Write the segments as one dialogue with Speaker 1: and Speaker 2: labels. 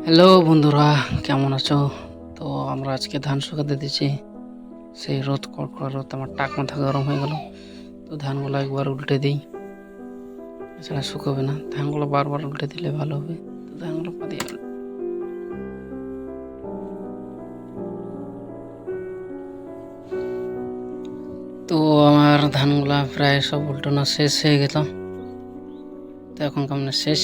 Speaker 1: Hello বন্ধুরা, কেমন আছো? তো আমরা আজকে ধান শুকাতে দিচ্ছি। সেই রোদ কড়কড়া রোদ, আমার টাক মাথা গরম হয়ে গেল। তো ধানগুলো একবার উল্টে দিই, এছাড়া শুকোবে না। ধানগুলো বারবার উল্টে দিলে ভালো হবে। তো ধানগুলো দিয়ে তো আমার ধানগুলা প্রায় সব উল্টানো শেষ হয়ে গেল। তো এখন কেমন শেষ।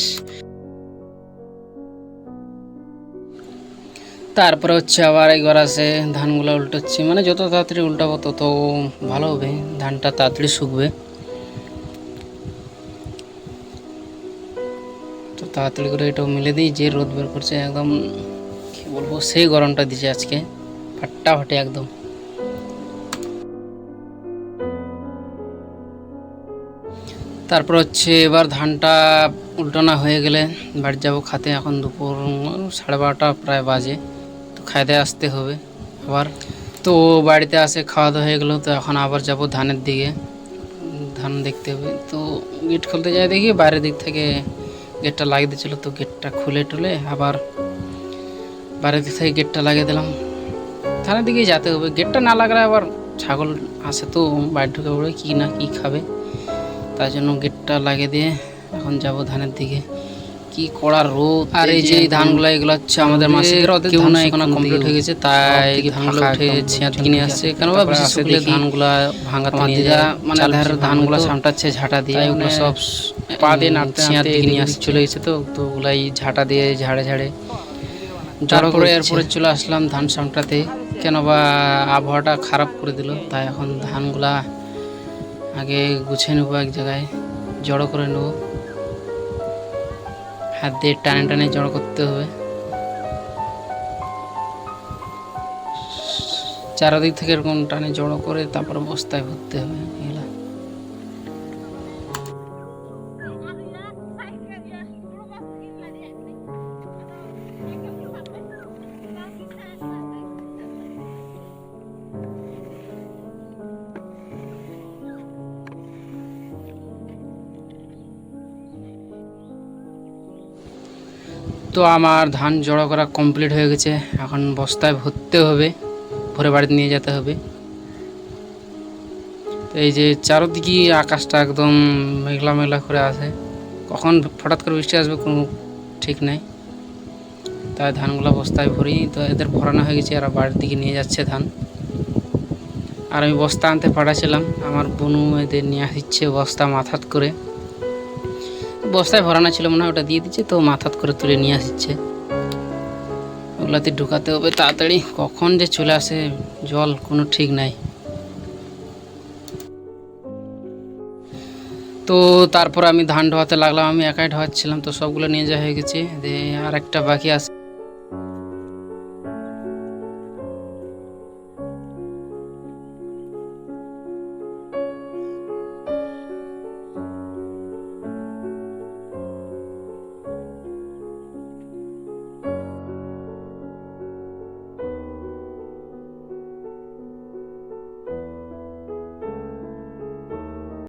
Speaker 1: তারপরে হচ্ছে আবার একবার আছে ধানগুলো উল্টাচ্ছি, মানে যত তাড়াতাড়ি উল্টাবো তত ভালো হবে, ধানটা তাড়াতাড়ি শুকবে। তো তাড়াতাড়ি করে এটাও মিলে দিই। যে রোদ বের করছে একদম কী বলবো, সেই গরমটা দিচ্ছে আজকে, ফাটাফাটি একদম। তারপর হচ্ছে এবার ধানটা উল্টানো হয়ে গেলে বাড়ি যাবো খাতে। এখন দুপুর 12:30 প্রায় বাজে। তো খাইতে আসতে হবে আবার। তো বাড়িতে আসে খাওয়া দাওয়া হয়ে গেলো। তো এখন আবার যাব ধানের দিকে, ধান দেখতে হবে। তো গেট খুলতে যাই, দেখি বাইরের দিক থেকে গেটটা লাগিয়ে দিয়েছিলো। তো গেটটা খুলে টুলে আবার বাইরের দিক থেকে গেটটা লাগিয়ে দিলাম। ধানের দিকেই যেতে হবে, গেটটা না লাগালে আবার ছাগল আসে তো বাইরে ঢুকে পড়বে, কী না কী খাবে। তাই জন্য গেটটা লাগিয়ে দিয়ে এখন যাব ধানের দিকে। কি কড়া রোদ! আর এই যে ধানগুলো, এগুলো হচ্ছে আমাদের মাসের কেউ না এখানে কমপ্লিট হয়ে গেছে, তাই ধানগুলো উঠে ছিঁড়া কিনে আসছে। কেন বা বেশি শুকলে ধানগুলা ভাঙাতে নিয়ে যায়, মানে ধানগুলো সামটাচ্ছে ঝাঁটা দিয়ে, ওগুলো সব পা দিয়ে নাড়তে নাড়তে নিয়ে আসছে, চলে গেছে। তো তো ওগুলাই ঝাঁটা দিয়ে ঝাড়ে ঝাড়ে জড়ো করে এরপরে চলে আসলাম ধান সামটাতে। কেন বা আবহাওয়াটা খারাপ করে দিল, তাই এখন ধানগুলা আগে গুছিয়ে নেবো, এক জায়গায় জড়ো করে নেবো। হাত দিয়ে টানে টানে জড়ো করতে হবে, চারদিক থেকে এরকম টানে জড়ো করে তারপরে বস্তায় ভরতে হবে এগুলা। তো আমার ধান জড়ো করা কমপ্লিট হয়ে গেছে, এখন বস্তায় ভরতে হবে, ভরে বাড়িতে নিয়ে যেতে হবে। তো এই যে চারদিকে আকাশটা একদম মেঘলা মেঘলা করে আছে, কখন হঠাৎ করে বৃষ্টি আসবে কোনো ঠিক নেই। তাই ধানগুলো বস্তায় ভরি। তো এদের ভরানো হয়ে গেছে, এরা বাড়ির দিকে নিয়ে যাচ্ছে ধান। আর আমি বস্তা আনতে পাঠাছিলাম, আমার বোনু এদের নিয়ে আসছে বস্তা মাথাত করে। বস্তায় ভরানো ছিল মনে হয়, ওটা দিয়ে দিচ্ছে, তো মাথাত করে তুলে নিয়ে আসছে। ওগুলাতে ঢুকাতে হবে তাড়াতাড়ি, কখন যে চলে আসে জল কোনো ঠিক নাই। তো তারপর আমি ধান ঢোয়াতে লাগলাম, আমি একাই ঢোয়াচ্ছিলাম। তো সবগুলো নিয়ে যাওয়া হয়ে গেছে, আর একটা বাকি আছে।